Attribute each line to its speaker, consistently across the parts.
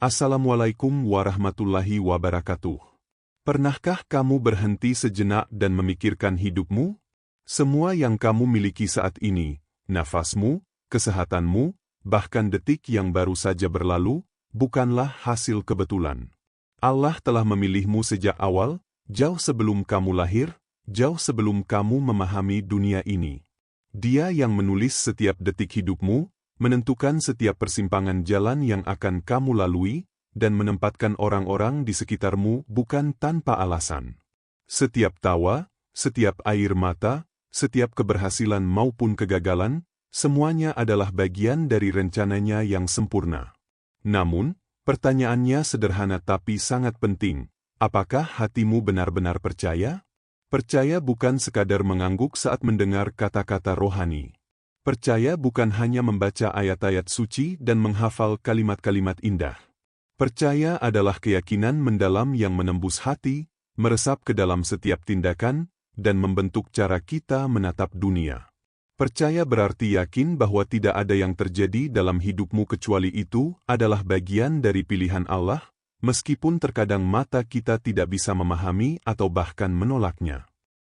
Speaker 1: Assalamualaikum warahmatullahi wabarakatuh. Pernahkah kamu berhenti sejenak dan memikirkan hidupmu? Semua yang kamu miliki saat ini, nafasmu, kesehatanmu, bahkan detik yang baru saja berlalu, bukanlah hasil kebetulan. Allah telah memilihmu sejak awal, jauh sebelum kamu lahir, jauh sebelum kamu memahami dunia ini. Dia yang menulis setiap detik hidupmu, menentukan setiap persimpangan jalan yang akan kamu lalui, dan menempatkan orang-orang di sekitarmu bukan tanpa alasan. Setiap tawa, setiap air mata, setiap keberhasilan maupun kegagalan, semuanya adalah bagian dari rencananya yang sempurna. Namun, pertanyaannya sederhana tapi sangat penting. Apakah hatimu benar-benar percaya? Percaya bukan sekadar mengangguk saat mendengar kata-kata rohani. Percaya bukan hanya membaca ayat-ayat suci dan menghafal kalimat-kalimat indah. Percaya adalah keyakinan mendalam yang menembus hati, meresap ke dalam setiap tindakan, dan membentuk cara kita menatap dunia. Percaya berarti yakin bahwa tidak ada yang terjadi dalam hidupmu kecuali itu adalah bagian dari pilihan Allah, meskipun terkadang mata kita tidak bisa memahami atau bahkan menolaknya.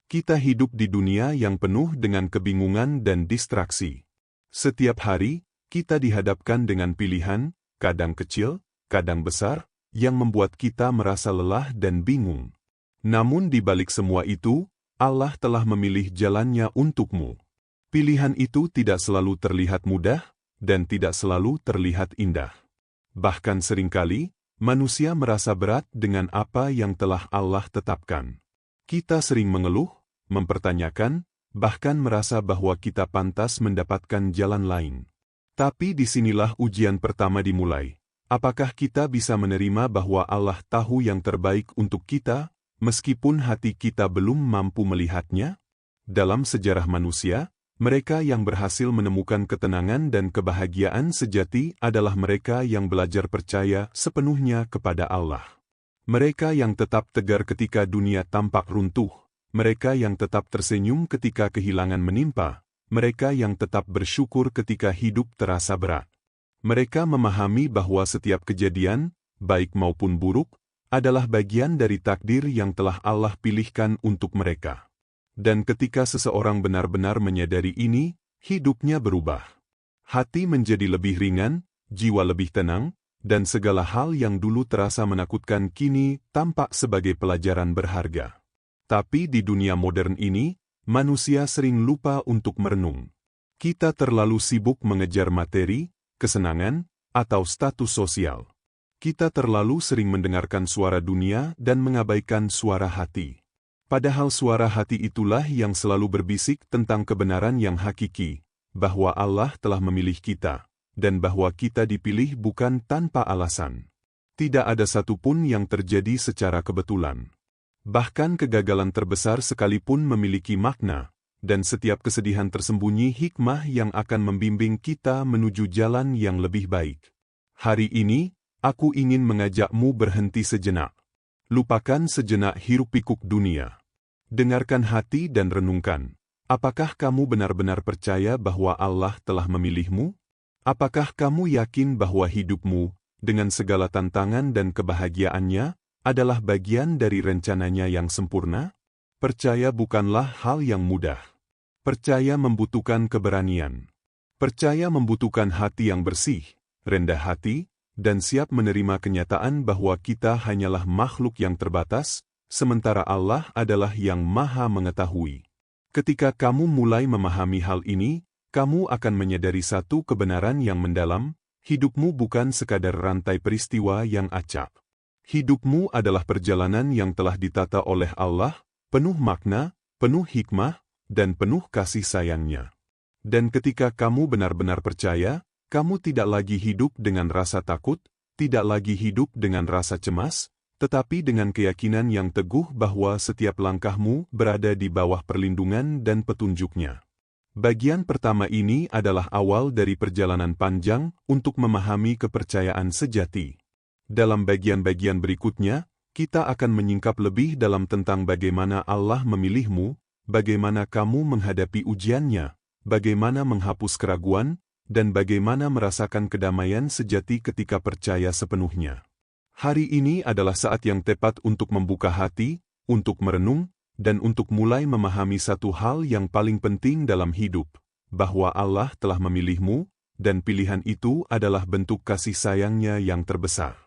Speaker 1: Kita hidup di dunia yang penuh dengan kebingungan dan distraksi. Setiap hari, kita dihadapkan dengan pilihan, kadang kecil, kadang besar, yang membuat kita merasa lelah dan bingung. Namun di balik semua itu, Allah telah memilih jalannya untukmu. Pilihan itu tidak selalu terlihat mudah, dan tidak selalu terlihat indah. Bahkan seringkali, manusia merasa berat dengan apa yang telah Allah tetapkan. Kita sering mengeluh, mempertanyakan, bahkan merasa bahwa kita pantas mendapatkan jalan lain. Tapi disinilah ujian pertama dimulai. Apakah kita bisa menerima bahwa Allah tahu yang terbaik untuk kita, meskipun hati kita belum mampu melihatnya? Dalam sejarah manusia, mereka yang berhasil menemukan ketenangan dan kebahagiaan sejati adalah mereka yang belajar percaya sepenuhnya kepada Allah. Mereka yang tetap tegar ketika dunia tampak runtuh, mereka yang tetap tersenyum ketika kehilangan menimpa, mereka yang tetap bersyukur ketika hidup terasa berat. Mereka memahami bahwa setiap kejadian, baik maupun buruk, adalah bagian dari takdir yang telah Allah pilihkan untuk mereka. Dan ketika seseorang benar-benar menyadari ini, hidupnya berubah. Hati menjadi lebih ringan, jiwa lebih tenang, dan segala hal yang dulu terasa menakutkan kini tampak sebagai pelajaran berharga. Tapi di dunia modern ini, manusia sering lupa untuk merenung. Kita terlalu sibuk mengejar materi, kesenangan, atau status sosial. Kita terlalu sering mendengarkan suara dunia dan mengabaikan suara hati. Padahal suara hati itulah yang selalu berbisik tentang kebenaran yang hakiki, bahwa Allah telah memilih kita, dan bahwa kita dipilih bukan tanpa alasan. Tidak ada satupun yang terjadi secara kebetulan. Bahkan kegagalan terbesar sekalipun memiliki makna, dan setiap kesedihan tersembunyi hikmah yang akan membimbing kita menuju jalan yang lebih baik. Hari ini, aku ingin mengajakmu berhenti sejenak. Lupakan sejenak hiruk-pikuk dunia. Dengarkan hati dan renungkan. Apakah kamu benar-benar percaya bahwa Allah telah memilihmu? Apakah kamu yakin bahwa hidupmu, dengan segala tantangan dan kebahagiaannya, adalah bagian dari rencananya yang sempurna? Percaya bukanlah hal yang mudah. Percaya membutuhkan keberanian. Percaya membutuhkan hati yang bersih, rendah hati, dan siap menerima kenyataan bahwa kita hanyalah makhluk yang terbatas, sementara Allah adalah yang Maha Mengetahui. Ketika kamu mulai memahami hal ini, kamu akan menyadari satu kebenaran yang mendalam, hidupmu bukan sekadar rantai peristiwa yang acak. Hidupmu adalah perjalanan yang telah ditata oleh Allah, penuh makna, penuh hikmah, dan penuh kasih sayangnya. Dan ketika kamu benar-benar percaya, kamu tidak lagi hidup dengan rasa takut, tidak lagi hidup dengan rasa cemas, tetapi dengan keyakinan yang teguh bahwa setiap langkahmu berada di bawah perlindungan dan petunjuknya. Bagian pertama ini adalah awal dari perjalanan panjang untuk memahami kepercayaan sejati. Dalam bagian-bagian berikutnya, kita akan menyingkap lebih dalam tentang bagaimana Allah memilihmu, bagaimana kamu menghadapi ujiannya, bagaimana menghapus keraguan, dan bagaimana merasakan kedamaian sejati ketika percaya sepenuhnya. Hari ini adalah saat yang tepat untuk membuka hati, untuk merenung, dan untuk mulai memahami satu hal yang paling penting dalam hidup, bahwa Allah telah memilihmu, dan pilihan itu adalah bentuk kasih sayang-Nya yang terbesar.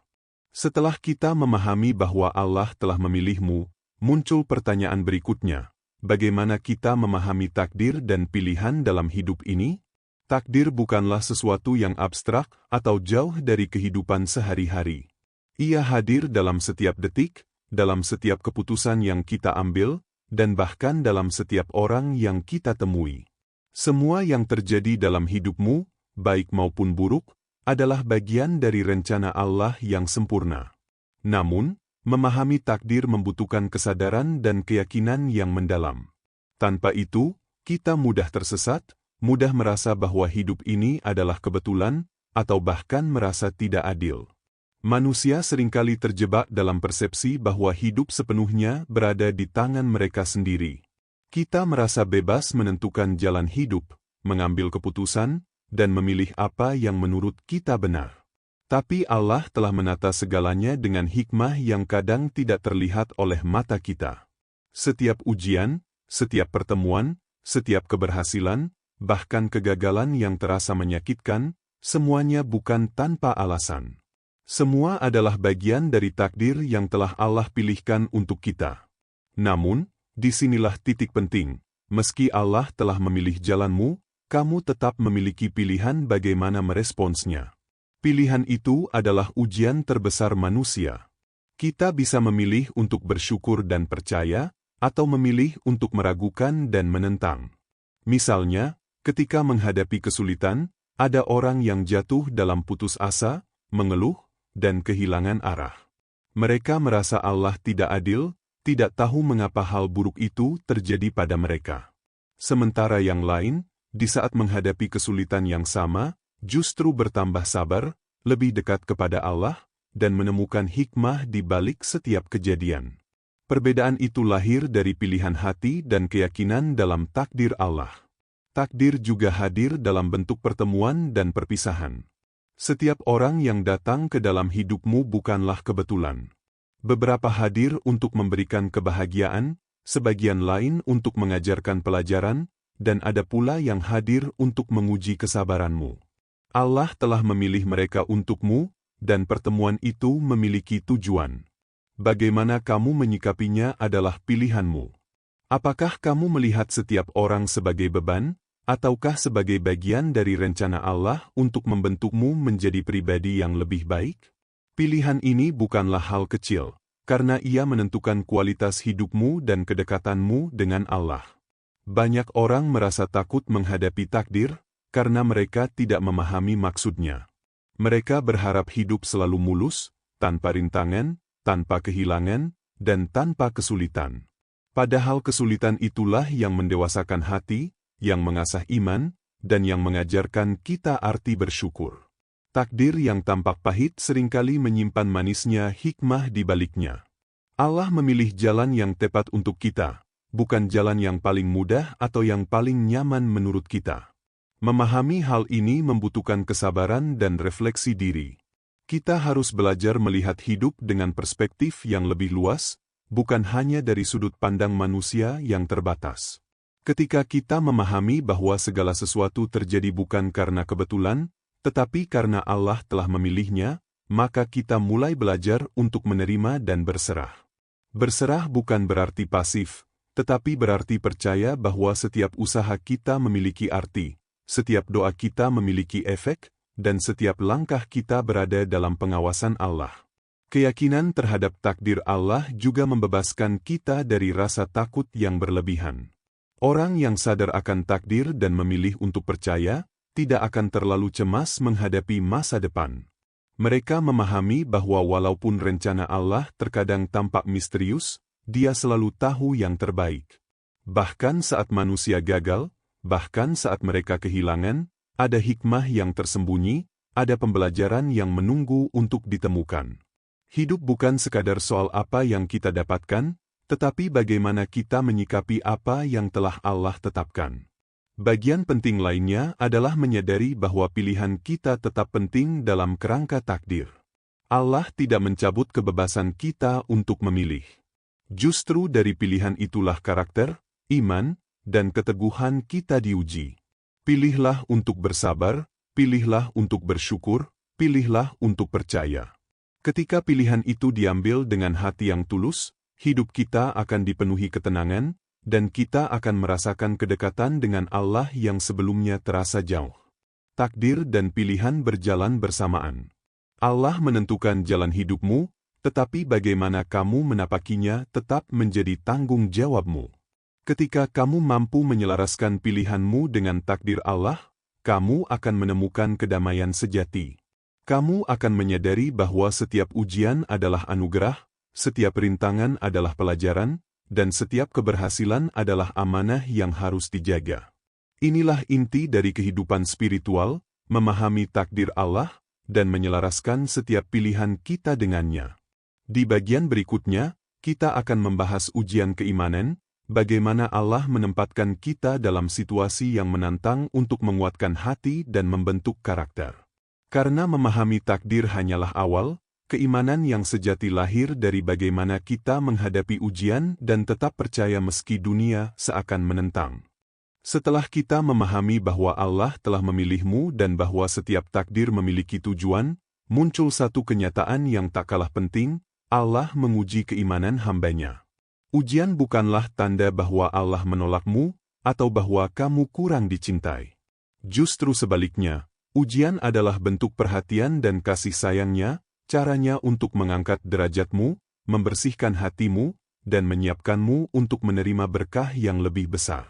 Speaker 1: Setelah kita memahami bahwa Allah telah memilihmu, muncul pertanyaan berikutnya, bagaimana kita memahami takdir dan pilihan dalam hidup ini? Takdir bukanlah sesuatu yang abstrak atau jauh dari kehidupan sehari-hari. Ia hadir dalam setiap detik, dalam setiap keputusan yang kita ambil, dan bahkan dalam setiap orang yang kita temui. Semua yang terjadi dalam hidupmu, baik maupun buruk, adalah bagian dari rencana Allah yang sempurna. Namun, memahami takdir membutuhkan kesadaran dan keyakinan yang mendalam. Tanpa itu, kita mudah tersesat, mudah merasa bahwa hidup ini adalah kebetulan, atau bahkan merasa tidak adil. Manusia seringkali terjebak dalam persepsi bahwa hidup sepenuhnya berada di tangan mereka sendiri. Kita merasa bebas menentukan jalan hidup, mengambil keputusan, dan memilih apa yang menurut kita benar. Tapi Allah telah menata segalanya dengan hikmah yang kadang tidak terlihat oleh mata kita. Setiap ujian, setiap pertemuan, setiap keberhasilan, bahkan kegagalan yang terasa menyakitkan, semuanya bukan tanpa alasan. Semua adalah bagian dari takdir yang telah Allah pilihkan untuk kita. Namun, disinilah titik penting, meski Allah telah memilih jalanmu, kamu tetap memiliki pilihan bagaimana meresponsnya. Pilihan itu adalah ujian terbesar manusia. Kita bisa memilih untuk bersyukur dan percaya, atau memilih untuk meragukan dan menentang. Misalnya, ketika menghadapi kesulitan, ada orang yang jatuh dalam putus asa, mengeluh, dan kehilangan arah. Mereka merasa Allah tidak adil, tidak tahu mengapa hal buruk itu terjadi pada mereka. Sementara yang lain, di saat menghadapi kesulitan yang sama, justru bertambah sabar, lebih dekat kepada Allah, dan menemukan hikmah di balik setiap kejadian. Perbedaan itu lahir dari pilihan hati dan keyakinan dalam takdir Allah. Takdir juga hadir dalam bentuk pertemuan dan perpisahan. Setiap orang yang datang ke dalam hidupmu bukanlah kebetulan. Beberapa hadir untuk memberikan kebahagiaan, sebagian lain untuk mengajarkan pelajaran, dan ada pula yang hadir untuk menguji kesabaranmu. Allah telah memilih mereka untukmu, dan pertemuan itu memiliki tujuan. Bagaimana kamu menyikapinya adalah pilihanmu. Apakah kamu melihat setiap orang sebagai beban, ataukah sebagai bagian dari rencana Allah untuk membentukmu menjadi pribadi yang lebih baik? Pilihan ini bukanlah hal kecil, karena ia menentukan kualitas hidupmu dan kedekatanmu dengan Allah. Banyak orang merasa takut menghadapi takdir, karena mereka tidak memahami maksudnya. Mereka berharap hidup selalu mulus, tanpa rintangan, tanpa kehilangan, dan tanpa kesulitan. Padahal kesulitan itulah yang mendewasakan hati, yang mengasah iman, dan yang mengajarkan kita arti bersyukur. Takdir yang tampak pahit seringkali menyimpan manisnya hikmah di baliknya. Allah memilih jalan yang tepat untuk kita, bukan jalan yang paling mudah atau yang paling nyaman menurut kita. Memahami hal ini membutuhkan kesabaran dan refleksi diri. Kita harus belajar melihat hidup dengan perspektif yang lebih luas, bukan hanya dari sudut pandang manusia yang terbatas. Ketika kita memahami bahwa segala sesuatu terjadi bukan karena kebetulan, tetapi karena Allah telah memilihnya, maka kita mulai belajar untuk menerima dan berserah. Berserah bukan berarti pasif, tetapi berarti percaya bahwa setiap usaha kita memiliki arti, setiap doa kita memiliki efek, dan setiap langkah kita berada dalam pengawasan Allah. Keyakinan terhadap takdir Allah juga membebaskan kita dari rasa takut yang berlebihan. Orang yang sadar akan takdir dan memilih untuk percaya, tidak akan terlalu cemas menghadapi masa depan. Mereka memahami bahwa walaupun rencana Allah terkadang tampak misterius, Dia selalu tahu yang terbaik. Bahkan saat manusia gagal, bahkan saat mereka kehilangan, ada hikmah yang tersembunyi, ada pembelajaran yang menunggu untuk ditemukan. Hidup bukan sekadar soal apa yang kita dapatkan, tetapi bagaimana kita menyikapi apa yang telah Allah tetapkan. Bagian penting lainnya adalah menyadari bahwa pilihan kita tetap penting dalam kerangka takdir. Allah tidak mencabut kebebasan kita untuk memilih. Justru dari pilihan itulah karakter, iman, dan keteguhan kita diuji. Pilihlah untuk bersabar, pilihlah untuk bersyukur, pilihlah untuk percaya. Ketika pilihan itu diambil dengan hati yang tulus, hidup kita akan dipenuhi ketenangan, dan kita akan merasakan kedekatan dengan Allah yang sebelumnya terasa jauh. Takdir dan pilihan berjalan bersamaan. Allah menentukan jalan hidupmu, tetapi bagaimana kamu menapakinya tetap menjadi tanggung jawabmu. Ketika kamu mampu menyelaraskan pilihanmu dengan takdir Allah, kamu akan menemukan kedamaian sejati. Kamu akan menyadari bahwa setiap ujian adalah anugerah, setiap rintangan adalah pelajaran, dan setiap keberhasilan adalah amanah yang harus dijaga. Inilah inti dari kehidupan spiritual, memahami takdir Allah, dan menyelaraskan setiap pilihan kita dengannya. Di bagian berikutnya, kita akan membahas ujian keimanan, bagaimana Allah menempatkan kita dalam situasi yang menantang untuk menguatkan hati dan membentuk karakter. Karena memahami takdir hanyalah awal, keimanan yang sejati lahir dari bagaimana kita menghadapi ujian dan tetap percaya meski dunia seakan menentang. Setelah kita memahami bahwa Allah telah memilihmu dan bahwa setiap takdir memiliki tujuan, muncul satu kenyataan yang tak kalah penting, Allah menguji keimanan hamba-Nya. Ujian bukanlah tanda bahwa Allah menolakmu, atau bahwa kamu kurang dicintai. Justru sebaliknya, ujian adalah bentuk perhatian dan kasih sayang-Nya, caranya untuk mengangkat derajatmu, membersihkan hatimu, dan menyiapkanmu untuk menerima berkah yang lebih besar.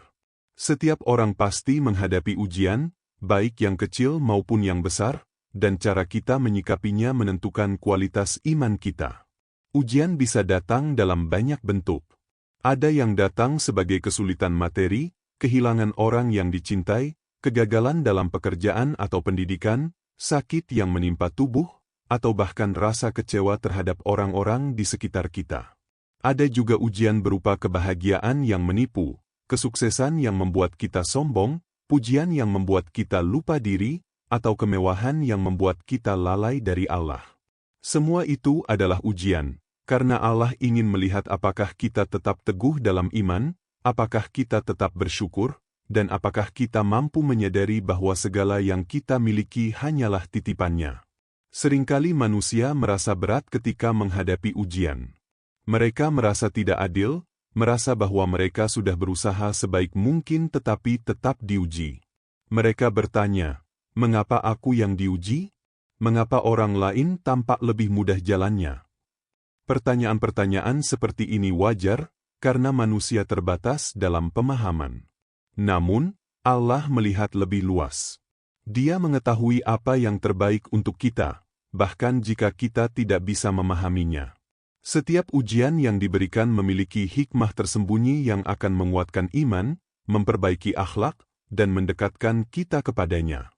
Speaker 1: Setiap orang pasti menghadapi ujian, baik yang kecil maupun yang besar, dan cara kita menyikapinya menentukan kualitas iman kita. Ujian bisa datang dalam banyak bentuk. Ada yang datang sebagai kesulitan materi, kehilangan orang yang dicintai, kegagalan dalam pekerjaan atau pendidikan, sakit yang menimpa tubuh, atau bahkan rasa kecewa terhadap orang-orang di sekitar kita. Ada juga ujian berupa kebahagiaan yang menipu, kesuksesan yang membuat kita sombong, pujian yang membuat kita lupa diri, atau kemewahan yang membuat kita lalai dari Allah. Semua itu adalah ujian, karena Allah ingin melihat apakah kita tetap teguh dalam iman, apakah kita tetap bersyukur, dan apakah kita mampu menyadari bahwa segala yang kita miliki hanyalah titipan-Nya. Seringkali manusia merasa berat ketika menghadapi ujian. Mereka merasa tidak adil, merasa bahwa mereka sudah berusaha sebaik mungkin tetapi tetap diuji. Mereka bertanya, mengapa aku yang diuji? Mengapa orang lain tampak lebih mudah jalannya? Pertanyaan-pertanyaan seperti ini wajar, karena manusia terbatas dalam pemahaman. Namun, Allah melihat lebih luas. Dia mengetahui apa yang terbaik untuk kita, bahkan jika kita tidak bisa memahaminya. Setiap ujian yang diberikan memiliki hikmah tersembunyi yang akan menguatkan iman, memperbaiki akhlak, dan mendekatkan kita kepadanya.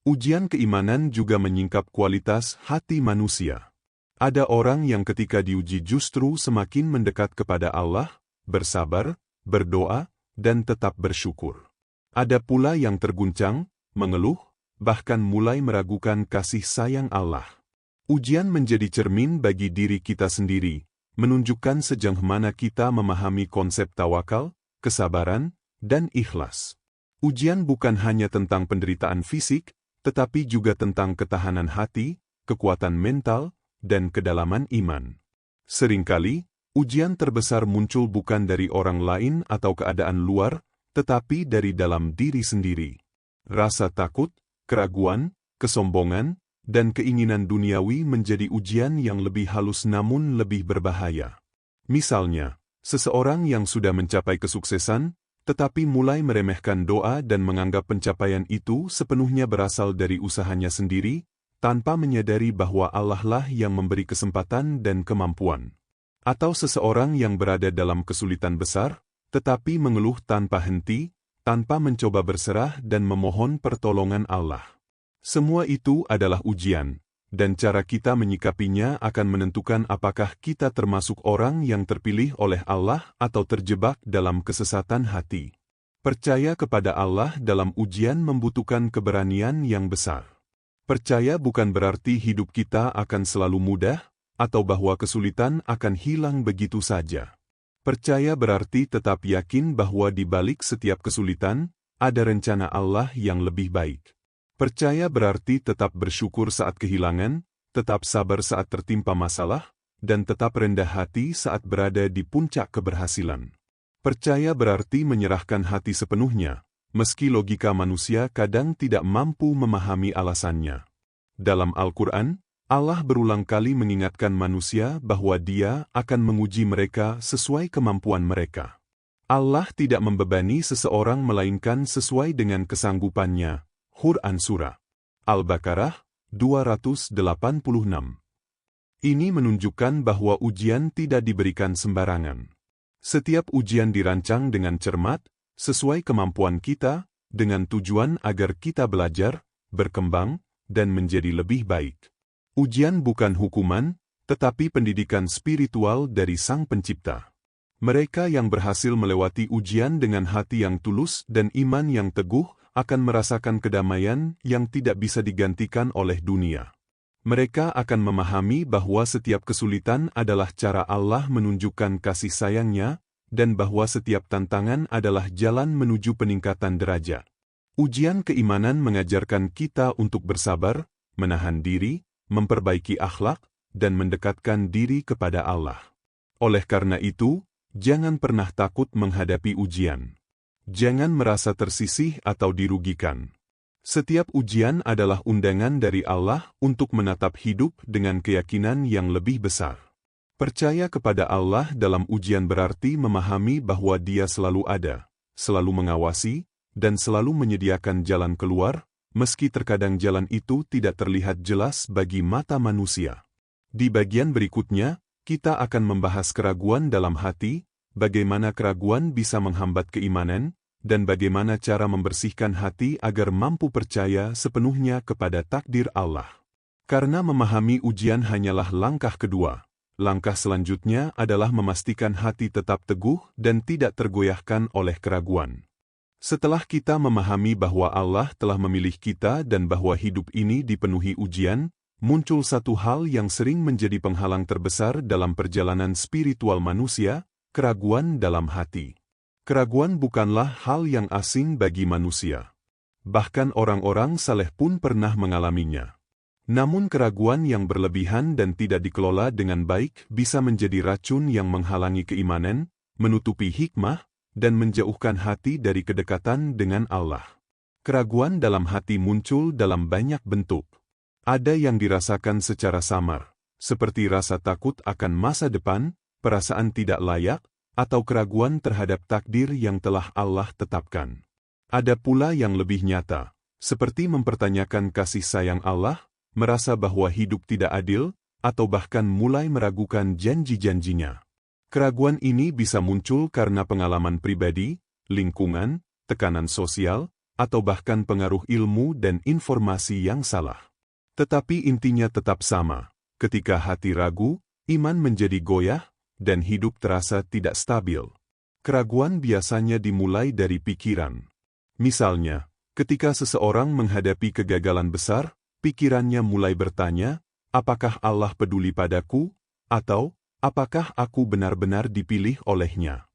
Speaker 1: Ujian keimanan juga menyingkap kualitas hati manusia. Ada orang yang ketika diuji justru semakin mendekat kepada Allah, bersabar, berdoa, dan tetap bersyukur. Ada pula yang terguncang, mengeluh, bahkan mulai meragukan kasih sayang Allah. Ujian menjadi cermin bagi diri kita sendiri, menunjukkan sejauh mana kita memahami konsep tawakal, kesabaran, dan ikhlas. Ujian bukan hanya tentang penderitaan fisik, tetapi juga tentang ketahanan hati, kekuatan mental, dan kedalaman iman. Seringkali, ujian terbesar muncul bukan dari orang lain atau keadaan luar, tetapi dari dalam diri sendiri. Rasa takut, keraguan, kesombongan, dan keinginan duniawi menjadi ujian yang lebih halus namun lebih berbahaya. Misalnya, seseorang yang sudah mencapai kesuksesan, tetapi mulai meremehkan doa dan menganggap pencapaian itu sepenuhnya berasal dari usahanya sendiri, tanpa menyadari bahwa Allah lah yang memberi kesempatan dan kemampuan. Atau seseorang yang berada dalam kesulitan besar, tetapi mengeluh tanpa henti, tanpa mencoba berserah dan memohon pertolongan Allah. Semua itu adalah ujian, dan cara kita menyikapinya akan menentukan apakah kita termasuk orang yang terpilih oleh Allah atau terjebak dalam kesesatan hati. Percaya kepada Allah dalam ujian membutuhkan keberanian yang besar. Percaya bukan berarti hidup kita akan selalu mudah, atau bahwa kesulitan akan hilang begitu saja. Percaya berarti tetap yakin bahwa di balik setiap kesulitan, ada rencana Allah yang lebih baik. Percaya berarti tetap bersyukur saat kehilangan, tetap sabar saat tertimpa masalah, dan tetap rendah hati saat berada di puncak keberhasilan. Percaya berarti menyerahkan hati sepenuhnya, meski logika manusia kadang tidak mampu memahami alasannya. Dalam Al-Quran, Allah berulang kali mengingatkan manusia bahwa Dia akan menguji mereka sesuai kemampuan mereka. Allah tidak membebani seseorang melainkan sesuai dengan kesanggupannya. Quran Surah Al-Baqarah 286. Ini menunjukkan bahwa ujian tidak diberikan sembarangan. Setiap ujian dirancang dengan cermat, sesuai kemampuan kita, dengan tujuan agar kita belajar, berkembang, dan menjadi lebih baik. Ujian bukan hukuman, tetapi pendidikan spiritual dari Sang Pencipta. Mereka yang berhasil melewati ujian dengan hati yang tulus dan iman yang teguh akan merasakan kedamaian yang tidak bisa digantikan oleh dunia. Mereka akan memahami bahwa setiap kesulitan adalah cara Allah menunjukkan kasih sayang-Nya, dan bahwa setiap tantangan adalah jalan menuju peningkatan derajat. Ujian keimanan mengajarkan kita untuk bersabar, menahan diri, memperbaiki akhlak, dan mendekatkan diri kepada Allah. Oleh karena itu, jangan pernah takut menghadapi ujian. Jangan merasa tersisih atau dirugikan. Setiap ujian adalah undangan dari Allah untuk menatap hidup dengan keyakinan yang lebih besar. Percaya kepada Allah dalam ujian berarti memahami bahwa Dia selalu ada, selalu mengawasi, dan selalu menyediakan jalan keluar, meski terkadang jalan itu tidak terlihat jelas bagi mata manusia. Di bagian berikutnya, kita akan membahas keraguan dalam hati, bagaimana keraguan bisa menghambat keimanan, dan bagaimana cara membersihkan hati agar mampu percaya sepenuhnya kepada takdir Allah. Karena memahami ujian hanyalah langkah kedua. Langkah selanjutnya adalah memastikan hati tetap teguh dan tidak tergoyahkan oleh keraguan. Setelah kita memahami bahwa Allah telah memilih kita dan bahwa hidup ini dipenuhi ujian, muncul satu hal yang sering menjadi penghalang terbesar dalam perjalanan spiritual manusia, keraguan dalam hati. Keraguan bukanlah hal yang asing bagi manusia. Bahkan orang-orang saleh pun pernah mengalaminya. Namun keraguan yang berlebihan dan tidak dikelola dengan baik bisa menjadi racun yang menghalangi keimanan, menutupi hikmah, dan menjauhkan hati dari kedekatan dengan Allah. Keraguan dalam hati muncul dalam banyak bentuk. Ada yang dirasakan secara samar, seperti rasa takut akan masa depan, perasaan tidak layak, atau keraguan terhadap takdir yang telah Allah tetapkan. Ada pula yang lebih nyata, seperti mempertanyakan kasih sayang Allah, merasa bahwa hidup tidak adil, atau bahkan mulai meragukan janji-janjinya. Keraguan ini bisa muncul karena pengalaman pribadi, lingkungan, tekanan sosial, atau bahkan pengaruh ilmu dan informasi yang salah. Tetapi intinya tetap sama, ketika hati ragu, iman menjadi goyah, dan hidup terasa tidak stabil. Keraguan biasanya dimulai dari pikiran. Misalnya, ketika seseorang menghadapi kegagalan besar, pikirannya mulai bertanya, apakah Allah peduli padaku? Atau, apakah aku benar-benar dipilih oleh-Nya?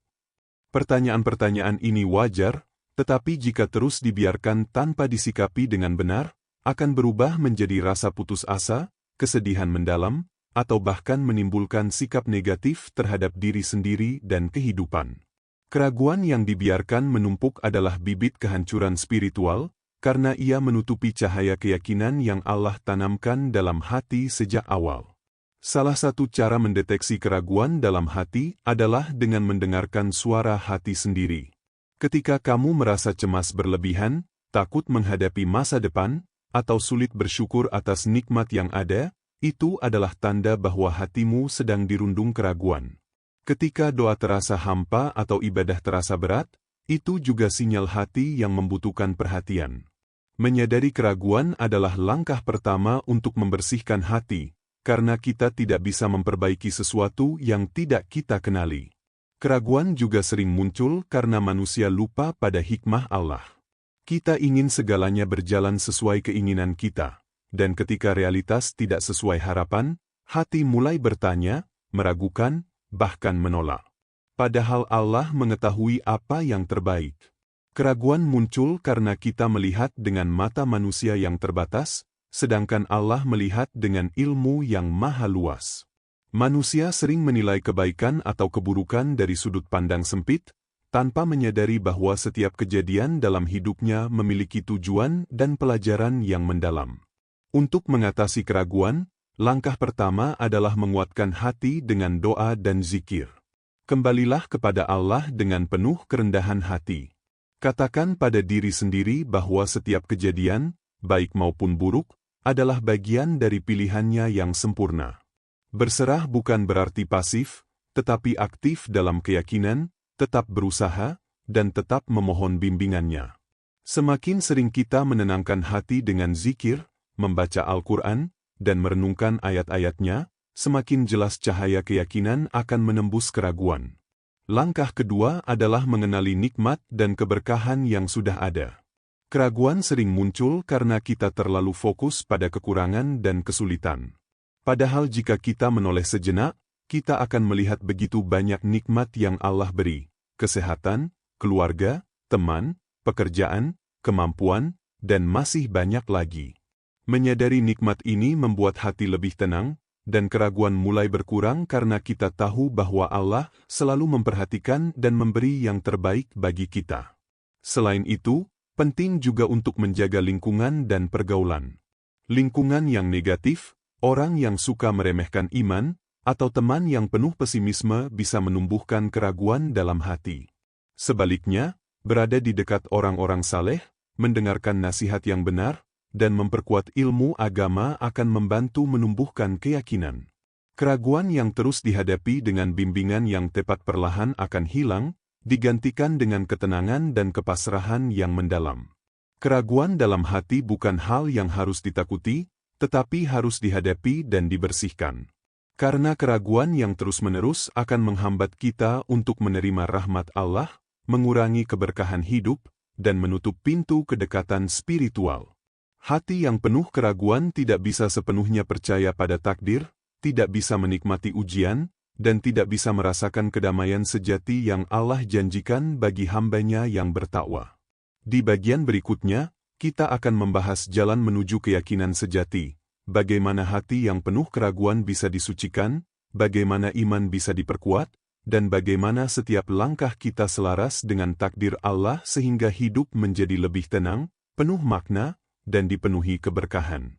Speaker 1: Pertanyaan-pertanyaan ini wajar, tetapi jika terus dibiarkan tanpa disikapi dengan benar, akan berubah menjadi rasa putus asa, kesedihan mendalam, atau bahkan menimbulkan sikap negatif terhadap diri sendiri dan kehidupan. Keraguan yang dibiarkan menumpuk adalah bibit kehancuran spiritual, karena ia menutupi cahaya keyakinan yang Allah tanamkan dalam hati sejak awal. Salah satu cara mendeteksi keraguan dalam hati adalah dengan mendengarkan suara hati sendiri. Ketika kamu merasa cemas berlebihan, takut menghadapi masa depan, atau sulit bersyukur atas nikmat yang ada, itu adalah tanda bahwa hatimu sedang dirundung keraguan. Ketika doa terasa hampa atau ibadah terasa berat, itu juga sinyal hati yang membutuhkan perhatian. Menyadari keraguan adalah langkah pertama untuk membersihkan hati, karena kita tidak bisa memperbaiki sesuatu yang tidak kita kenali. Keraguan juga sering muncul karena manusia lupa pada hikmah Allah. Kita ingin segalanya berjalan sesuai keinginan kita, dan ketika realitas tidak sesuai harapan, hati mulai bertanya, meragukan, bahkan menolak. Padahal Allah mengetahui apa yang terbaik. Keraguan muncul karena kita melihat dengan mata manusia yang terbatas, sedangkan Allah melihat dengan ilmu yang maha luas. Manusia sering menilai kebaikan atau keburukan dari sudut pandang sempit, tanpa menyadari bahwa setiap kejadian dalam hidupnya memiliki tujuan dan pelajaran yang mendalam. Untuk mengatasi keraguan, langkah pertama adalah menguatkan hati dengan doa dan zikir. Kembalilah kepada Allah dengan penuh kerendahan hati. Katakan pada diri sendiri bahwa setiap kejadian, baik maupun buruk, adalah bagian dari pilihannya yang sempurna. Berserah bukan berarti pasif, tetapi aktif dalam keyakinan, tetap berusaha, dan tetap memohon bimbingannya. Semakin sering kita menenangkan hati dengan zikir, membaca Al-Quran, dan merenungkan ayat-ayatnya, semakin jelas cahaya keyakinan akan menembus keraguan. Langkah kedua adalah mengenali nikmat dan keberkahan yang sudah ada. Keraguan sering muncul karena kita terlalu fokus pada kekurangan dan kesulitan. Padahal jika kita menoleh sejenak, kita akan melihat begitu banyak nikmat yang Allah beri, kesehatan, keluarga, teman, pekerjaan, kemampuan, dan masih banyak lagi. Menyadari nikmat ini membuat hati lebih tenang, dan keraguan mulai berkurang karena kita tahu bahwa Allah selalu memperhatikan dan memberi yang terbaik bagi kita. Selain itu, penting juga untuk menjaga lingkungan dan pergaulan. Lingkungan yang negatif, orang yang suka meremehkan iman, atau teman yang penuh pesimisme bisa menumbuhkan keraguan dalam hati. Sebaliknya, berada di dekat orang-orang saleh, mendengarkan nasihat yang benar, dan memperkuat ilmu agama akan membantu menumbuhkan keyakinan. Keraguan yang terus dihadapi dengan bimbingan yang tepat perlahan akan hilang, digantikan dengan ketenangan dan kepasrahan yang mendalam. Keraguan dalam hati bukan hal yang harus ditakuti, tetapi harus dihadapi dan dibersihkan. Karena keraguan yang terus-menerus akan menghambat kita untuk menerima rahmat Allah, mengurangi keberkahan hidup, dan menutup pintu kedekatan spiritual. Hati yang penuh keraguan tidak bisa sepenuhnya percaya pada takdir, tidak bisa menikmati ujian, dan tidak bisa merasakan kedamaian sejati yang Allah janjikan bagi hamba-Nya yang bertakwa. Di bagian berikutnya, kita akan membahas jalan menuju keyakinan sejati, bagaimana hati yang penuh keraguan bisa disucikan, bagaimana iman bisa diperkuat, dan bagaimana setiap langkah kita selaras dengan takdir Allah sehingga hidup menjadi lebih tenang, penuh makna, dan dipenuhi keberkahan.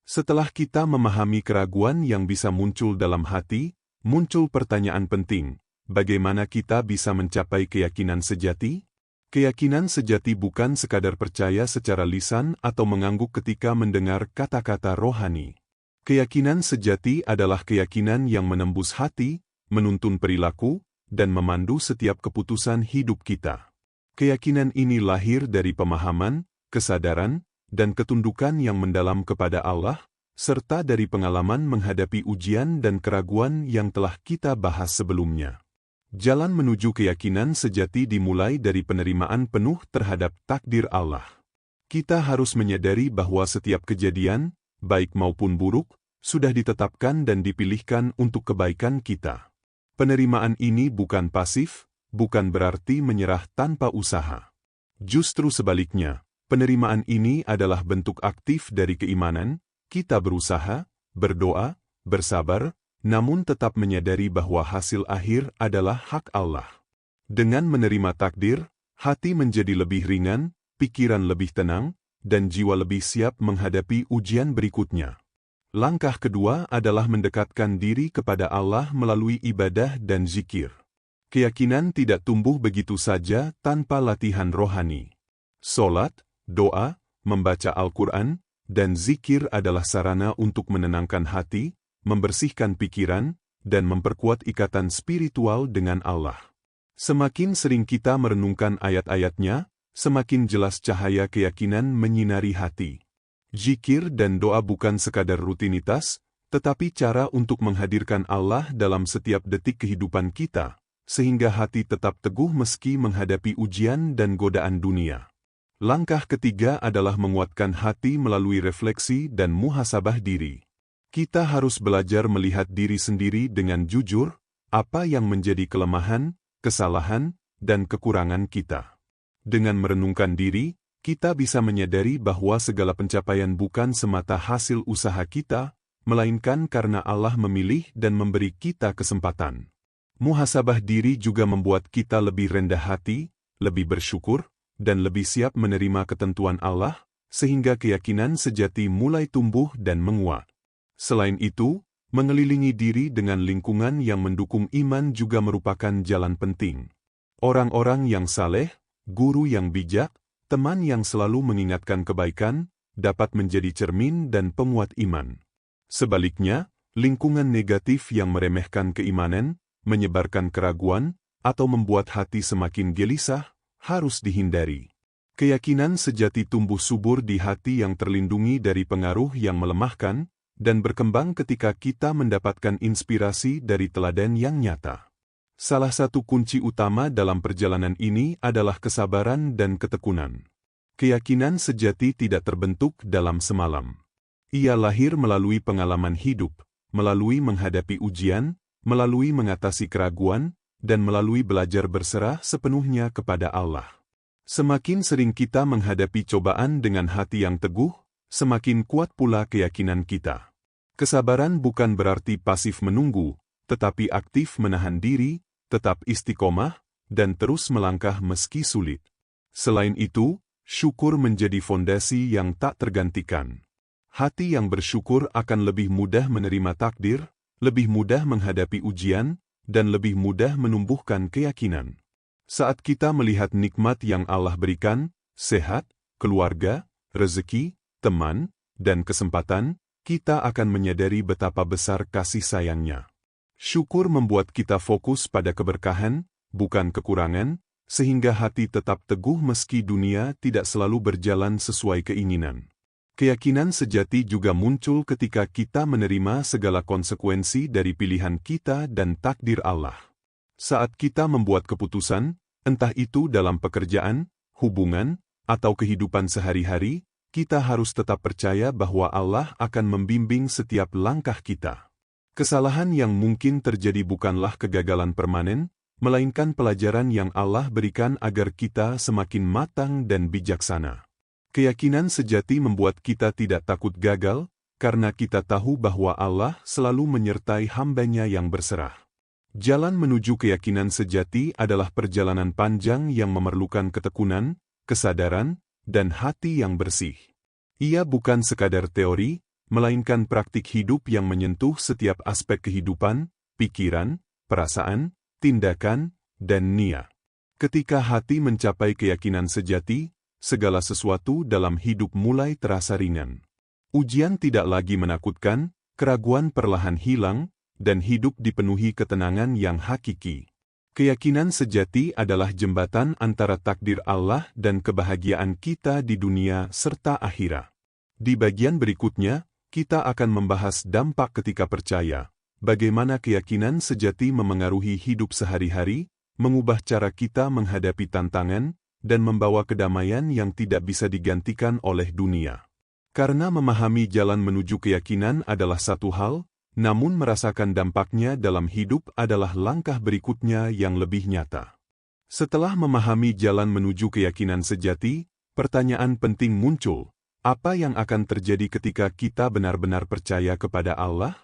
Speaker 1: Setelah kita memahami keraguan yang bisa muncul dalam hati, muncul pertanyaan penting, bagaimana kita bisa mencapai keyakinan sejati? Keyakinan sejati bukan sekadar percaya secara lisan atau mengangguk ketika mendengar kata-kata rohani. Keyakinan sejati adalah keyakinan yang menembus hati, menuntun perilaku, dan memandu setiap keputusan hidup kita. Keyakinan ini lahir dari pemahaman, kesadaran, dan ketundukan yang mendalam kepada Allah, serta dari pengalaman menghadapi ujian dan keraguan yang telah kita bahas sebelumnya. Jalan menuju keyakinan sejati dimulai dari penerimaan penuh terhadap takdir Allah. Kita harus menyadari bahwa setiap kejadian, baik maupun buruk, sudah ditetapkan dan dipilihkan untuk kebaikan kita. Penerimaan ini bukan pasif, bukan berarti menyerah tanpa usaha. Justru sebaliknya, penerimaan ini adalah bentuk aktif dari keimanan, kita berusaha, berdoa, bersabar, namun tetap menyadari bahwa hasil akhir adalah hak Allah. Dengan menerima takdir, hati menjadi lebih ringan, pikiran lebih tenang, dan jiwa lebih siap menghadapi ujian berikutnya. Langkah kedua adalah mendekatkan diri kepada Allah melalui ibadah dan zikir. Keyakinan tidak tumbuh begitu saja tanpa latihan rohani. Salat, doa, membaca Al-Quran, dan zikir adalah sarana untuk menenangkan hati, membersihkan pikiran, dan memperkuat ikatan spiritual dengan Allah. Semakin sering kita merenungkan ayat-ayatnya, semakin jelas cahaya keyakinan menyinari hati. Zikir dan doa bukan sekadar rutinitas, tetapi cara untuk menghadirkan Allah dalam setiap detik kehidupan kita, sehingga hati tetap teguh meski menghadapi ujian dan godaan dunia. Langkah ketiga adalah menguatkan hati melalui refleksi dan muhasabah diri. Kita harus belajar melihat diri sendiri dengan jujur, apa yang menjadi kelemahan, kesalahan, dan kekurangan kita. Dengan merenungkan diri, kita bisa menyadari bahwa segala pencapaian bukan semata hasil usaha kita, melainkan karena Allah memilih dan memberi kita kesempatan. Muhasabah diri juga membuat kita lebih rendah hati, lebih bersyukur, dan lebih siap menerima ketentuan Allah, sehingga keyakinan sejati mulai tumbuh dan menguat. Selain itu, mengelilingi diri dengan lingkungan yang mendukung iman juga merupakan jalan penting. Orang-orang yang saleh, guru yang bijak, teman yang selalu mengingatkan kebaikan, dapat menjadi cermin dan penguat iman. Sebaliknya, lingkungan negatif yang meremehkan keimanan, menyebarkan keraguan, atau membuat hati semakin gelisah, harus dihindari. Keyakinan sejati tumbuh subur di hati yang terlindungi dari pengaruh yang melemahkan, dan berkembang ketika kita mendapatkan inspirasi dari teladan yang nyata. Salah satu kunci utama dalam perjalanan ini adalah kesabaran dan ketekunan. Keyakinan sejati tidak terbentuk dalam semalam. Ia lahir melalui pengalaman hidup, melalui menghadapi ujian, melalui mengatasi keraguan, dan melalui belajar berserah sepenuhnya kepada Allah. Semakin sering kita menghadapi cobaan dengan hati yang teguh, semakin kuat pula keyakinan kita. Kesabaran bukan berarti pasif menunggu, tetapi aktif menahan diri, tetap istiqomah, dan terus melangkah meski sulit. Selain itu, syukur menjadi fondasi yang tak tergantikan. Hati yang bersyukur akan lebih mudah menerima takdir, lebih mudah menghadapi ujian, dan lebih mudah menumbuhkan keyakinan. Saat kita melihat nikmat yang Allah berikan, sehat, keluarga, rezeki, teman, dan kesempatan, kita akan menyadari betapa besar kasih sayangnya. Syukur membuat kita fokus pada keberkahan, bukan kekurangan, sehingga hati tetap teguh meski dunia tidak selalu berjalan sesuai keinginan. Keyakinan sejati juga muncul ketika kita menerima segala konsekuensi dari pilihan kita dan takdir Allah. Saat kita membuat keputusan, entah itu dalam pekerjaan, hubungan, atau kehidupan sehari-hari, kita harus tetap percaya bahwa Allah akan membimbing setiap langkah kita. Kesalahan yang mungkin terjadi bukanlah kegagalan permanen, melainkan pelajaran yang Allah berikan agar kita semakin matang dan bijaksana. Keyakinan sejati membuat kita tidak takut gagal, karena kita tahu bahwa Allah selalu menyertai hamba-Nya yang berserah. Jalan menuju keyakinan sejati adalah perjalanan panjang yang memerlukan ketekunan, kesadaran, dan hati yang bersih. Ia bukan sekadar teori, melainkan praktik hidup yang menyentuh setiap aspek kehidupan, pikiran, perasaan, tindakan, dan niat. Ketika hati mencapai keyakinan sejati, segala sesuatu dalam hidup mulai terasa ringan. Ujian tidak lagi menakutkan, keraguan perlahan hilang, dan hidup dipenuhi ketenangan yang hakiki. Keyakinan sejati adalah jembatan antara takdir Allah dan kebahagiaan kita di dunia serta akhirat. Di bagian berikutnya, kita akan membahas dampak ketika percaya, bagaimana keyakinan sejati memengaruhi hidup sehari-hari, mengubah cara kita menghadapi tantangan, dan membawa kedamaian yang tidak bisa digantikan oleh dunia. Karena memahami jalan menuju keyakinan adalah satu hal, namun merasakan dampaknya dalam hidup adalah langkah berikutnya yang lebih nyata. Setelah memahami jalan menuju keyakinan sejati, pertanyaan penting muncul. Apa yang akan terjadi ketika kita benar-benar percaya kepada Allah?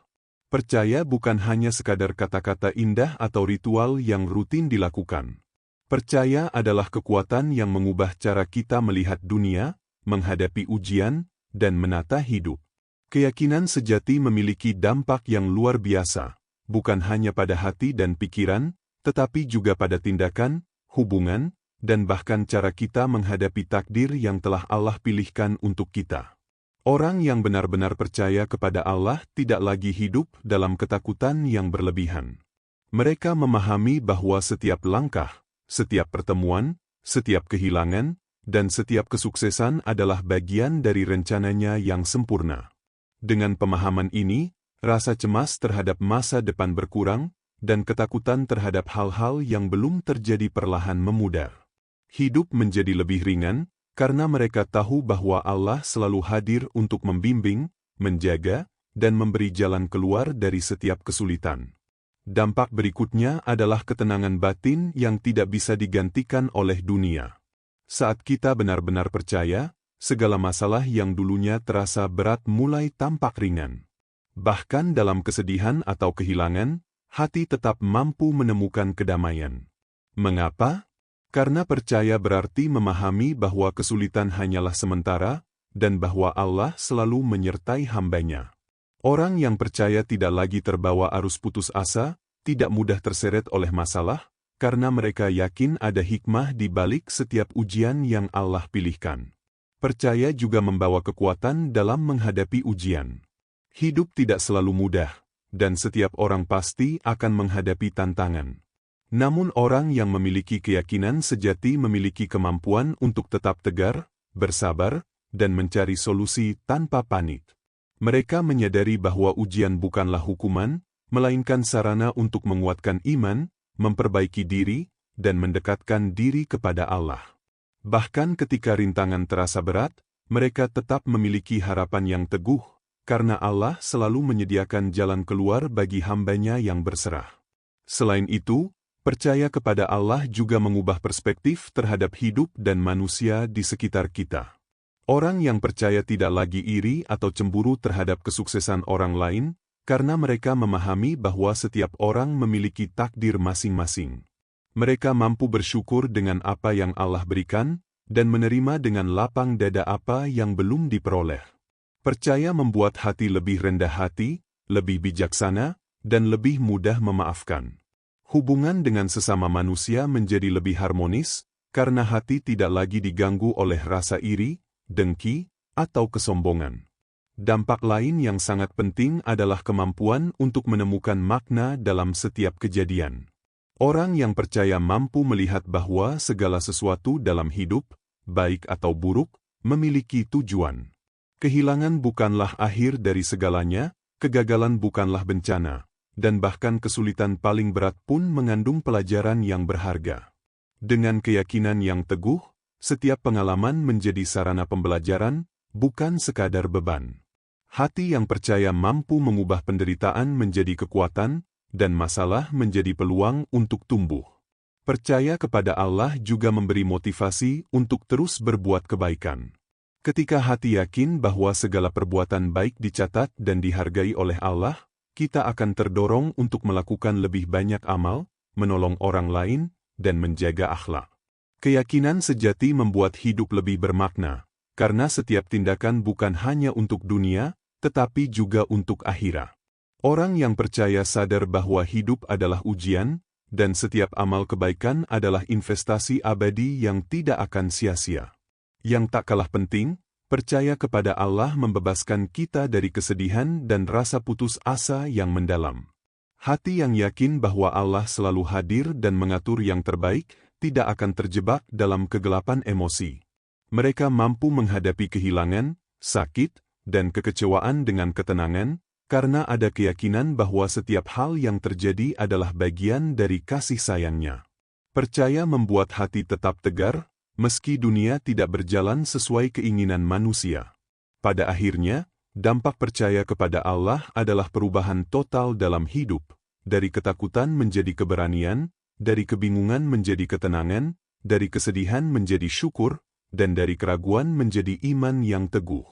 Speaker 1: Percaya bukan hanya sekadar kata-kata indah atau ritual yang rutin dilakukan. Percaya adalah kekuatan yang mengubah cara kita melihat dunia, menghadapi ujian, dan menata hidup. Keyakinan sejati memiliki dampak yang luar biasa, bukan hanya pada hati dan pikiran, tetapi juga pada tindakan, hubungan, dan bahkan cara kita menghadapi takdir yang telah Allah pilihkan untuk kita. Orang yang benar-benar percaya kepada Allah tidak lagi hidup dalam ketakutan yang berlebihan. Mereka memahami bahwa setiap langkah, setiap pertemuan, setiap kehilangan, dan setiap kesuksesan adalah bagian dari rencananya yang sempurna. Dengan pemahaman ini, rasa cemas terhadap masa depan berkurang, dan ketakutan terhadap hal-hal yang belum terjadi perlahan memudar. Hidup menjadi lebih ringan, karena mereka tahu bahwa Allah selalu hadir untuk membimbing, menjaga, dan memberi jalan keluar dari setiap kesulitan. Dampak berikutnya adalah ketenangan batin yang tidak bisa digantikan oleh dunia. Saat kita benar-benar percaya, segala masalah yang dulunya terasa berat mulai tampak ringan. Bahkan dalam kesedihan atau kehilangan, hati tetap mampu menemukan kedamaian. Mengapa? Karena percaya berarti memahami bahwa kesulitan hanyalah sementara, dan bahwa Allah selalu menyertai hamba-Nya. Orang yang percaya tidak lagi terbawa arus putus asa, tidak mudah terseret oleh masalah, karena mereka yakin ada hikmah di balik setiap ujian yang Allah pilihkan. Percaya juga membawa kekuatan dalam menghadapi ujian. Hidup tidak selalu mudah, dan setiap orang pasti akan menghadapi tantangan. Namun orang yang memiliki keyakinan sejati memiliki kemampuan untuk tetap tegar, bersabar, dan mencari solusi tanpa panik. Mereka menyadari bahwa ujian bukanlah hukuman, melainkan sarana untuk menguatkan iman, memperbaiki diri, dan mendekatkan diri kepada Allah. Bahkan ketika rintangan terasa berat, mereka tetap memiliki harapan yang teguh, karena Allah selalu menyediakan jalan keluar bagi hamba-Nya yang berserah. Selain itu, percaya kepada Allah juga mengubah perspektif terhadap hidup dan manusia di sekitar kita. Orang yang percaya tidak lagi iri atau cemburu terhadap kesuksesan orang lain, karena mereka memahami bahwa setiap orang memiliki takdir masing-masing. Mereka mampu bersyukur dengan apa yang Allah berikan, dan menerima dengan lapang dada apa yang belum diperoleh. Percaya membuat hati lebih rendah hati, lebih bijaksana, dan lebih mudah memaafkan. Hubungan dengan sesama manusia menjadi lebih harmonis, karena hati tidak lagi diganggu oleh rasa iri, dengki, atau kesombongan. Dampak lain yang sangat penting adalah kemampuan untuk menemukan makna dalam setiap kejadian. Orang yang percaya mampu melihat bahwa segala sesuatu dalam hidup, baik atau buruk, memiliki tujuan. Kehilangan bukanlah akhir dari segalanya, kegagalan bukanlah bencana, dan bahkan kesulitan paling berat pun mengandung pelajaran yang berharga. Dengan keyakinan yang teguh, setiap pengalaman menjadi sarana pembelajaran, bukan sekadar beban. Hati yang percaya mampu mengubah penderitaan menjadi kekuatan, dan masalah menjadi peluang untuk tumbuh. Percaya kepada Allah juga memberi motivasi untuk terus berbuat kebaikan. Ketika hati yakin bahwa segala perbuatan baik dicatat dan dihargai oleh Allah, kita akan terdorong untuk melakukan lebih banyak amal, menolong orang lain, dan menjaga akhlak. Keyakinan sejati membuat hidup lebih bermakna, karena setiap tindakan bukan hanya untuk dunia, tetapi juga untuk akhirat. Orang yang percaya sadar bahwa hidup adalah ujian, dan setiap amal kebaikan adalah investasi abadi yang tidak akan sia-sia. Yang tak kalah penting, percaya kepada Allah membebaskan kita dari kesedihan dan rasa putus asa yang mendalam. Hati yang yakin bahwa Allah selalu hadir dan mengatur yang terbaik, tidak akan terjebak dalam kegelapan emosi. Mereka mampu menghadapi kehilangan, sakit, dan kekecewaan dengan ketenangan, karena ada keyakinan bahwa setiap hal yang terjadi adalah bagian dari kasih sayang-Nya. Percaya membuat hati tetap tegar, meski dunia tidak berjalan sesuai keinginan manusia. Pada akhirnya, dampak percaya kepada Allah adalah perubahan total dalam hidup, dari ketakutan menjadi keberanian, dari kebingungan menjadi ketenangan, dari kesedihan menjadi syukur, dan dari keraguan menjadi iman yang teguh.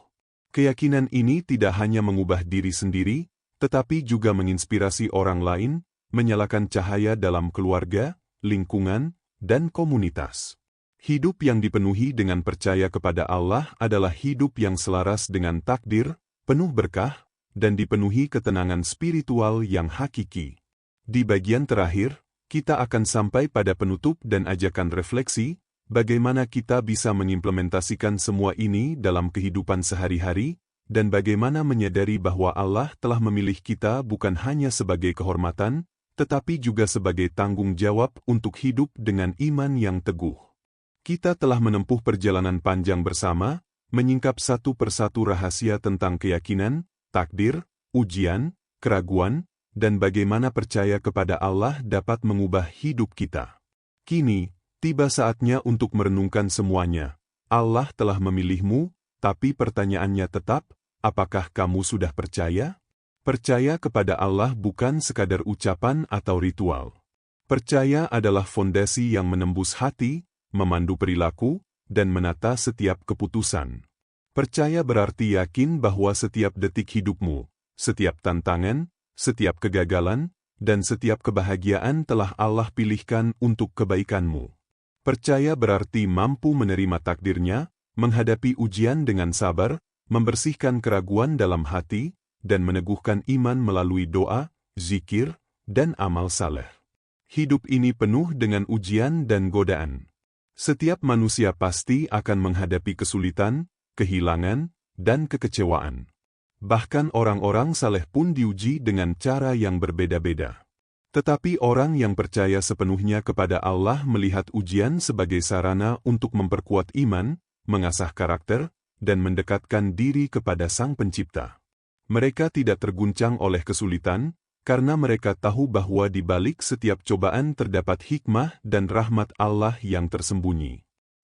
Speaker 1: Keyakinan ini tidak hanya mengubah diri sendiri, tetapi juga menginspirasi orang lain, menyalakan cahaya dalam keluarga, lingkungan, dan komunitas. Hidup yang dipenuhi dengan percaya kepada Allah adalah hidup yang selaras dengan takdir, penuh berkah, dan dipenuhi ketenangan spiritual yang hakiki. Di bagian terakhir, kita akan sampai pada penutup dan ajakan refleksi, bagaimana kita bisa mengimplementasikan semua ini dalam kehidupan sehari-hari, dan bagaimana menyadari bahwa Allah telah memilih kita bukan hanya sebagai kehormatan, tetapi juga sebagai tanggung jawab untuk hidup dengan iman yang teguh. Kita telah menempuh perjalanan panjang bersama, menyingkap satu persatu rahasia tentang keyakinan, takdir, ujian, keraguan, dan bagaimana percaya kepada Allah dapat mengubah hidup kita. Kini, tiba saatnya untuk merenungkan semuanya. Allah telah memilihmu, tapi pertanyaannya tetap, apakah kamu sudah percaya? Percaya kepada Allah bukan sekadar ucapan atau ritual. Percaya adalah fondasi yang menembus hati, memandu perilaku, dan menata setiap keputusan. Percaya berarti yakin bahwa setiap detik hidupmu, setiap tantangan, setiap kegagalan, dan setiap kebahagiaan telah Allah pilihkan untuk kebaikanmu. Percaya berarti mampu menerima takdirnya, menghadapi ujian dengan sabar, membersihkan keraguan dalam hati, dan meneguhkan iman melalui doa, zikir, dan amal saleh. Hidup ini penuh dengan ujian dan godaan. Setiap manusia pasti akan menghadapi kesulitan, kehilangan, dan kekecewaan. Bahkan orang-orang saleh pun diuji dengan cara yang berbeda-beda. Tetapi orang yang percaya sepenuhnya kepada Allah melihat ujian sebagai sarana untuk memperkuat iman, mengasah karakter, dan mendekatkan diri kepada Sang Pencipta. Mereka tidak terguncang oleh kesulitan, karena mereka tahu bahwa di balik setiap cobaan terdapat hikmah dan rahmat Allah yang tersembunyi.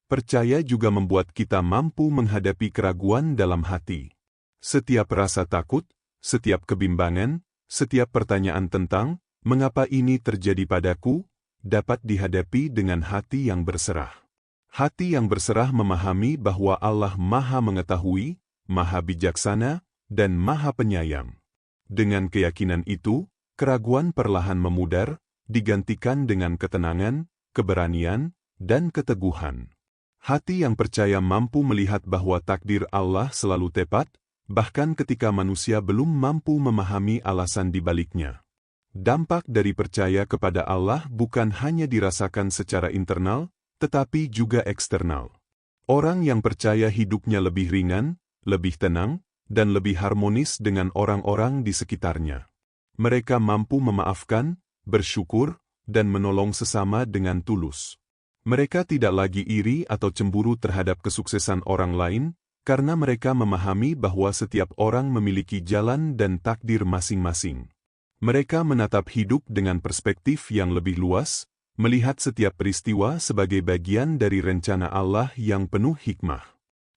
Speaker 1: Percaya juga membuat kita mampu menghadapi keraguan dalam hati. Setiap rasa takut, setiap kebimbangan, setiap pertanyaan tentang, mengapa ini terjadi padaku, dapat dihadapi dengan hati yang berserah. Hati yang berserah memahami bahwa Allah Maha Mengetahui, Maha Bijaksana, dan Maha Penyayang. Dengan keyakinan itu, keraguan perlahan memudar, digantikan dengan ketenangan, keberanian, dan keteguhan. Hati yang percaya mampu melihat bahwa takdir Allah selalu tepat, bahkan ketika manusia belum mampu memahami alasan di baliknya. Dampak dari percaya kepada Allah bukan hanya dirasakan secara internal, tetapi juga eksternal. Orang yang percaya hidupnya lebih ringan, lebih tenang, dan lebih harmonis dengan orang-orang di sekitarnya. Mereka mampu memaafkan, bersyukur, dan menolong sesama dengan tulus. Mereka tidak lagi iri atau cemburu terhadap kesuksesan orang lain, karena mereka memahami bahwa setiap orang memiliki jalan dan takdir masing-masing. Mereka menatap hidup dengan perspektif yang lebih luas, melihat setiap peristiwa sebagai bagian dari rencana Allah yang penuh hikmah.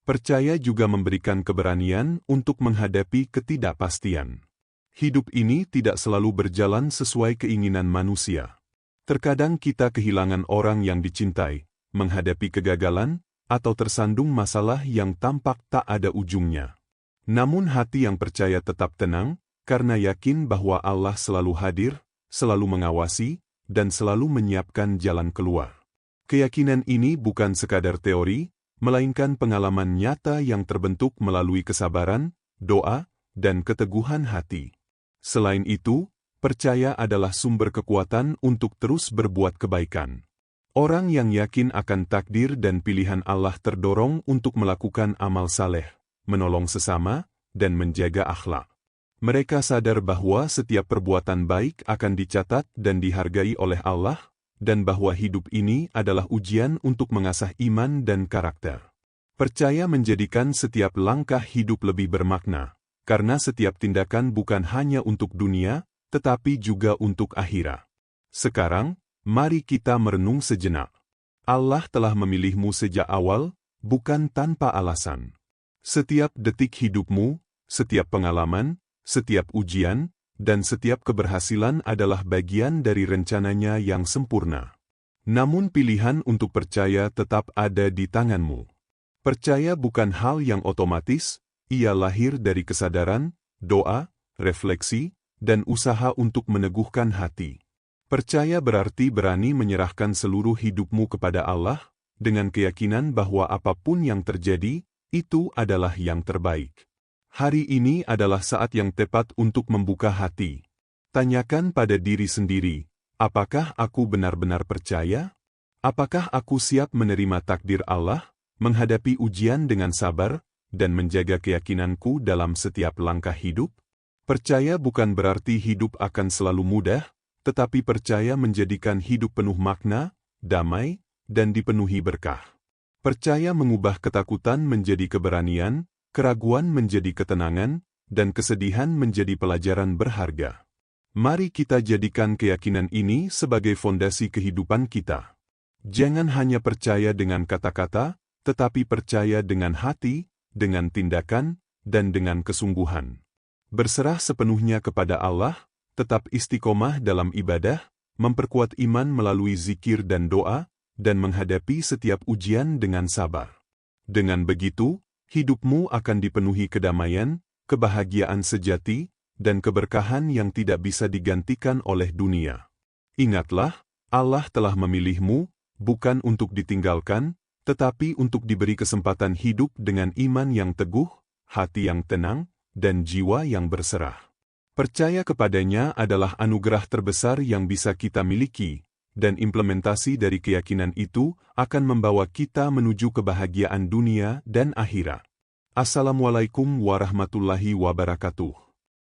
Speaker 1: Percaya juga memberikan keberanian untuk menghadapi ketidakpastian. Hidup ini tidak selalu berjalan sesuai keinginan manusia. Terkadang kita kehilangan orang yang dicintai, menghadapi kegagalan, atau tersandung masalah yang tampak tak ada ujungnya. Namun hati yang percaya tetap tenang, karena yakin bahwa Allah selalu hadir, selalu mengawasi, dan selalu menyiapkan jalan keluar. Keyakinan ini bukan sekadar teori, melainkan pengalaman nyata yang terbentuk melalui kesabaran, doa, dan keteguhan hati. Selain itu, percaya adalah sumber kekuatan untuk terus berbuat kebaikan. Orang yang yakin akan takdir dan pilihan Allah terdorong untuk melakukan amal saleh, menolong sesama, dan menjaga akhlak. Mereka sadar bahwa setiap perbuatan baik akan dicatat dan dihargai oleh Allah, dan bahwa hidup ini adalah ujian untuk mengasah iman dan karakter. Percaya menjadikan setiap langkah hidup lebih bermakna, karena setiap tindakan bukan hanya untuk dunia, tetapi juga untuk akhirat. Sekarang, mari kita merenung sejenak. Allah telah memilihmu sejak awal, bukan tanpa alasan. Setiap detik hidupmu, setiap pengalaman, setiap ujian, dan setiap keberhasilan adalah bagian dari rencananya yang sempurna. Namun pilihan untuk percaya tetap ada di tanganmu. Percaya bukan hal yang otomatis, ia lahir dari kesadaran, doa, refleksi, dan usaha untuk meneguhkan hati. Percaya berarti berani menyerahkan seluruh hidupmu kepada Allah, dengan keyakinan bahwa apapun yang terjadi, itu adalah yang terbaik. Hari ini adalah saat yang tepat untuk membuka hati. Tanyakan pada diri sendiri, apakah aku benar-benar percaya? Apakah aku siap menerima takdir Allah, menghadapi ujian dengan sabar, dan menjaga keyakinanku dalam setiap langkah hidup? Percaya bukan berarti hidup akan selalu mudah, tetapi percaya menjadikan hidup penuh makna, damai, dan dipenuhi berkah. Percaya mengubah ketakutan menjadi keberanian, keraguan menjadi ketenangan, dan kesedihan menjadi pelajaran berharga. Mari kita jadikan keyakinan ini sebagai fondasi kehidupan kita. Jangan hanya percaya dengan kata-kata, tetapi percaya dengan hati, dengan tindakan, dan dengan kesungguhan. Berserah sepenuhnya kepada Allah, tetap istiqomah dalam ibadah, memperkuat iman melalui zikir dan doa, dan menghadapi setiap ujian dengan sabar. Dengan begitu, hidupmu akan dipenuhi kedamaian, kebahagiaan sejati, dan keberkahan yang tidak bisa digantikan oleh dunia. Ingatlah, Allah telah memilihmu, bukan untuk ditinggalkan, tetapi untuk diberi kesempatan hidup dengan iman yang teguh, hati yang tenang, dan jiwa yang berserah. Percaya kepadanya adalah anugerah terbesar yang bisa kita miliki, dan implementasi dari keyakinan itu akan membawa kita menuju kebahagiaan dunia dan akhirat. Assalamualaikum warahmatullahi wabarakatuh.